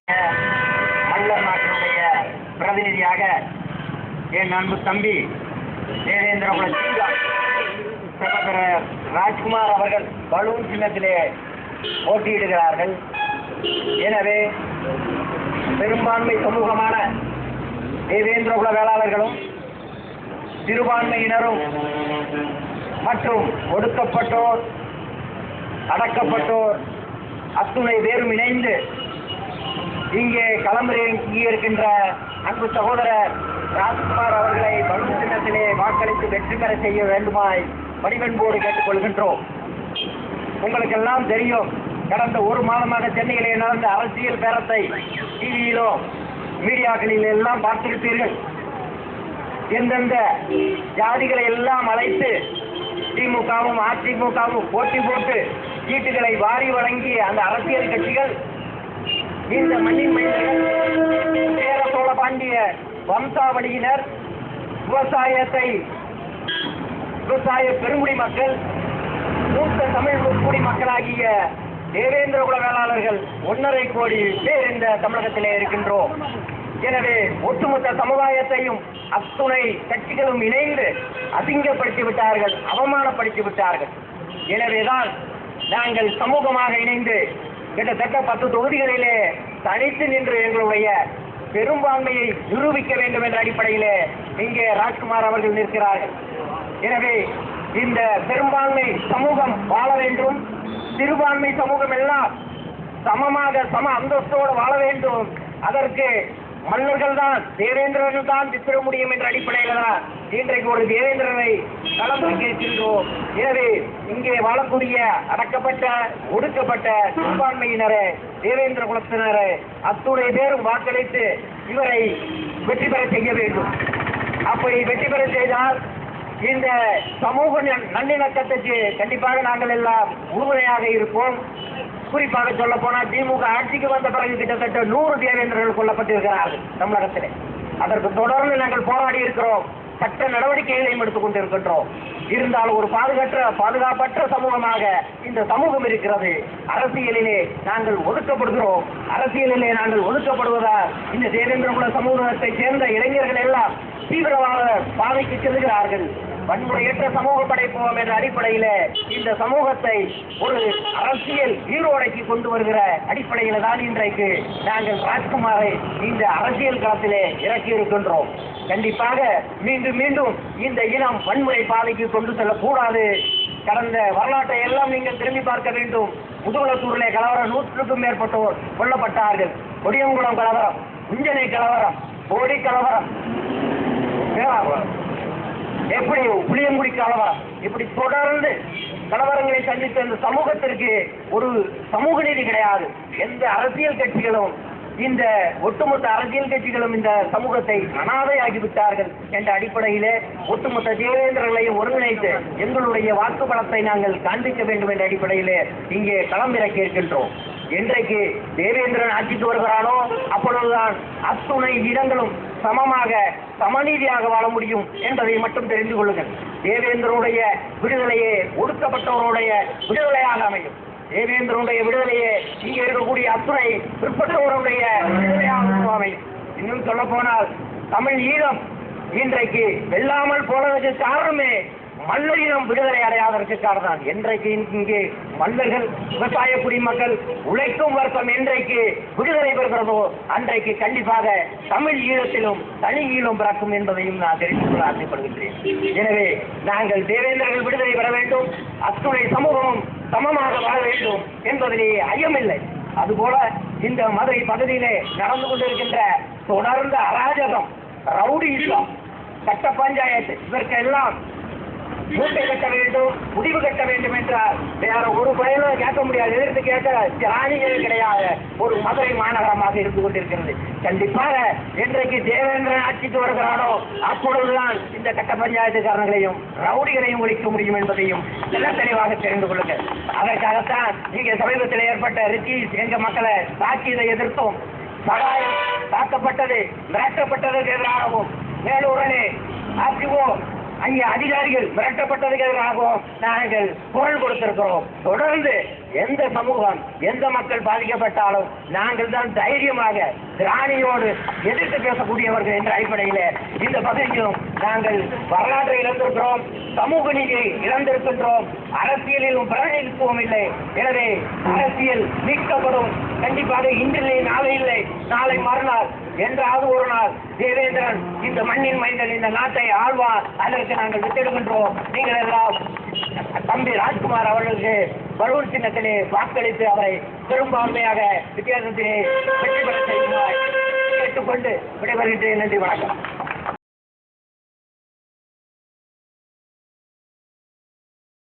மல்லர் நாட்டினுடைய பிரதிநிதியாக என் அன்பு தம்பி தேவேந்திர சகோதரர் ராஜ்குமார் அவர்கள் பலூன் சின்னத்திலே போட்டியிடுகிறார்கள். எனவே பெரும்பான்மை சமூகமான தேவேந்திர குல வேளாளர்களும் சிறுபான்மையினரும் மற்றும் ஒடுக்கப்பட்டோர் அடக்கப்பட்டோர் அத்துணை பேரும் இணைந்து இங்கே களமிறங்கி இருக்கின்ற அன்பு சகோதரர் ராஜ்குமார் அவர்களை பலூன் சின்னத்திலே வாக்களித்து வெற்றி பெற செய்ய வேண்டுமாய் பணிவன்போடு கேட்டுக்கொள்கின்றோம். உங்களுக்கெல்லாம் தெரியும், கடந்த ஒரு மாதமாக சென்னையிலே நடந்த அரசியல் பேரத்தை டிவியிலோ மீடியாக்களில் எல்லாம் பார்த்திருப்பீர்கள். எந்தெந்த ஜாதிகளை எல்லாம் அழைத்து திமுகவும் அதிமுகவும் போட்டி போட்டு சீட்டுகளை வாரி வழங்கி அந்த அரசியல் கட்சிகள் இந்த மண்ணின் மைந்தர்கள் சேர சோழ பாண்டிய வம்சாவளியினர் விவசாய பெருங்குடி மக்கள் மூத்த தமிழ் முற்குடி மக்களாகிய தேவேந்திர குல வேளாளர்கள் 1.5 கோடி பேர் இந்த தமிழகத்திலே இருக்கின்றோம். எனவே ஒட்டுமொத்த சமுதாயத்தையும் அத்துணை கட்சிகளும் இணைந்து அசிங்கப்படுத்தி விட்டார்கள், அவமானப்படுத்தி விட்டார்கள். எனவேதான் நாங்கள் சமூகமாக இணைந்து கிட்டத்தட்ட 10 தொகுதிகளிலே தனித்து நின்று எங்களுடைய பெரும்பான்மையை நிரூபிக்க வேண்டும் என்ற அடிப்படையிலே இங்கே ராஜ்குமார் அவர்கள் நிற்கிறார்கள். எனவே இந்த பெரும்பான்மை சமூகம் வாழ வேண்டும், சிறுபான்மை சமூகம் எல்லாம் சமமாக சம அந்தஸ்தோடு வாழ வேண்டும். அதற்கு மன்னர்கள் தான் தேவேந்திரர்கள் தான் திட்ட முடியும் என்ற அடிப்படையில் தான் இன்றைக்கு ஒரு தேவேந்திரனை களமிறக்கி இருக்கின்றோம். எனவே இங்கே வாழக்கூடிய அடக்கப்பட்ட ஒடுக்கப்பட்ட சிறுபான்மையினரை தேவேந்திர குலத்தினரை அத்துணை பேரும் வாக்களித்து இவரை வெற்றி பெற செய்ய வேண்டும். அப்படி வெற்றி பெற செய்தால் இந்த சமூக நல்லிணக்கத்துக்கு கண்டிப்பாக நாங்கள் எல்லாம் உறுதுணையாக இருப்போம். குறிப்பாக சொல்ல போனால் திமுக ஆட்சிக்கு வந்த பிறகு கிட்டத்தட்ட 100 தேவேந்திரர்கள் கொல்லப்பட்டிருக்கிறார்கள் தமிழகத்திலே. அதற்கு தொடர்ந்து நாங்கள் போராடி இருக்கிறோம், சட்ட நடவடிக்கைகளையும் எடுத்துக் கொண்டிருக்கின்றோம். இருந்தாலும் ஒரு பாதுகாப்பற்ற சமூகமாக இந்த சமூகம் இருக்கிறது. அரசியலிலே நாங்கள் ஒதுக்கப்படுகிறோம். அரசியலிலே நாங்கள் ஒதுக்கப்படுவதால் இந்த தேவேந்திர குல சமூகத்தை சேர்ந்த இளைஞர்கள் எல்லாம் தீவிரவாத பாதைக்கு செல்கிறார்கள். வன்முறையற்ற சமூகம் படைப்போம் என்ற அடிப்படையில இந்த சமூகத்தை ஒரு அரசியல் ஈரோடைக்கு கொண்டு வருகிற அடிப்படையில தான் இன்றைக்கு நாங்கள் ராஜ்குமாரை இந்த அரசியல் களத்திலே இறக்கி இருக்கின்றோம். கண்டிப்பாக மீண்டும் மீண்டும் இந்த இனம் வன்முறை பாதைக்கு கொண்டு செல்லக்கூடாது. கடந்த வரலாற்றை எல்லாம் நீங்கள் திரும்பி பார்க்க வேண்டும். முதுகுளத்தூரிலே கலவரம் 100க்கும் மேற்பட்டோர் கொல்லப்பட்டார்கள். கொடியங்குளம் கலவரம், குஞ்சனை கலவரம், கோடி கலவரம், எப்படி புளியங்குடி கலவரம், இப்படி தொடர்ந்து கலவரங்களை சந்தித்த இந்த சமூகத்திற்கு ஒரு சமூக நீதி கிடையாது. எந்த அரசியல் கட்சிகளும் இந்த ஒட்டுமொத்த அரசியல் கட்சிகளும் இந்த சமூகத்தை அனாதையாகிவிட்டார்கள் என்ற அடிப்படையிலே ஒட்டுமொத்த தேவேந்திரர்களையும் ஒருங்கிணைத்து எங்களுடைய வாக்கு பலத்தை நாங்கள் காண்பிக்க வேண்டும் என்ற அடிப்படையிலே இங்கே களமிறக்கி இருக்கின்றோம். என்றைக்கு தேவேந்திரன் ஆட்சிக்கு வருகிறானோ அப்பொழுதுதான் அத்துணை இடங்களும் சமமாக சமநீதியாக வாழ முடியும் என்பதை மட்டும் தெரிந்து கொள்ளுங்கள். தேவேந்திரனுடைய விடுதலையே ஒடுக்கப்பட்டவருடைய விடுதலையாக அமையும். தேவேந்திரனுடைய விடுதலையே இங்கே இருக்கக்கூடிய அத்துணை பிற்பட்டவருடைய விடுதலையாக அமையும். இன்னும் சொல்ல போனால் தமிழ் ஈழம் இன்றைக்கு வெல்லாமல் போனதற்கு காரணமே மல்லரினம் விடுதலை அடையாதற்கு காரணம். என்றைக்கு இங்கே மல்லர்கள் விவசாய குடிமக்கள் உழைக்கும் வர்க்கம் என்றைக்கு விடுதலை பெறுகிறதோ அன்றைக்கு கண்டிப்பாக தமிழ் ஈழத்திலும் தனி ஈழம் பிறக்கும் என்பதையும் நான் தெரிந்து கொள்ள ஆசைப்படுகின்றேன். எனவே நாங்கள் தேவேந்திரர்கள் விடுதலை பெற வேண்டும், அத்துணை சமூகமும் சமமாக வாழ வேண்டும் என்பதிலே ஐயமில்லை. அதுபோல இந்த மதுரை பகுதியிலே நடந்து கொண்டிருக்கின்ற தொடர்ந்த அராஜகம், ரவுடியிசம், சட்ட பஞ்சாயத்து இதற்கெல்லாம் மூட்டை கட்ட வேண்டும், முடிவு கட்ட வேண்டும் என்றால் வேற ஒரு பயனும் கேட்க முடியாது. எதிர்த்து கேட்க திராணிகளே கிடையாது. ஒரு மதுரை மாநகரமாக இருந்து கொண்டிருக்கிறது. கண்டிப்பாக என்றைக்கு தேவேந்திரன் ஆட்சிக்கு வருகிறானோ அப்பொழுதுதான் இந்த கட்ட பஞ்சாயத்துக்காரர்களையும் ரவுடிகளையும் ஒழிக்க முடியும் என்பதையும் எல்லாம் தெளிவாக தெரிந்து கொள்ளுங்கள். அதற்காகத்தான் இங்கே சமீபத்தில் ஏற்பட்ட ரிச்சீஸ் எங்க மக்களை தாக்கியதை எதிர்த்தோம். சகாயம் தாக்கப்பட்டது, மிரட்டப்பட்டதற்கு எதிராகவும் மேலூரனே ஆர்டிஓ அங்கே அதிகாரிகள் மிரட்டப்பட்டதுக்கு எதிராகவும் நாங்கள் குரல் கொடுத்திருக்கிறோம். தொடர்ந்து எந்த சமூகம் எந்த மக்கள் பாதிக்கப்பட்டாலும் நாங்கள் தான் தைரியமாக திராணியோடு எதிர்த்து பேசக்கூடியவர்கள் என்ற அடிப்படையில் இந்த பகுதியிலும் நாங்கள் வரலாற்றை இழந்திருக்கிறோம், சமூக நீதியை இழந்திருக்கின்றோம், அரசியலிலும் பிரதிநிதித்துவம் இல்லை. எனவே அரசியல் நீக்கப்படும். கண்டிப்பாக இன்றில்லை, நாளை இல்லை, நாளை மறுநாள் என்றாவது ஒரு நாள் தேவேந்திரன் இந்த மண்ணின் மைந்தன் இந்த நாட்டை ஆழ்வார். அதற்கு நாங்கள் வித்திடுகின்றோம். நீங்கள் எல்லாம் தம்பி ராஜ்குமார் அவர்களுக்கு பலூன் சின்னத்திலே வாக்களித்து அவரை பெரும்பான்மையாக வித்தியாசத்திலே வெற்றி பெற செய்யுமாறு கேட்டுக்கொண்டு விடைபெறுகின்றேன். நன்றி, வணக்கம்.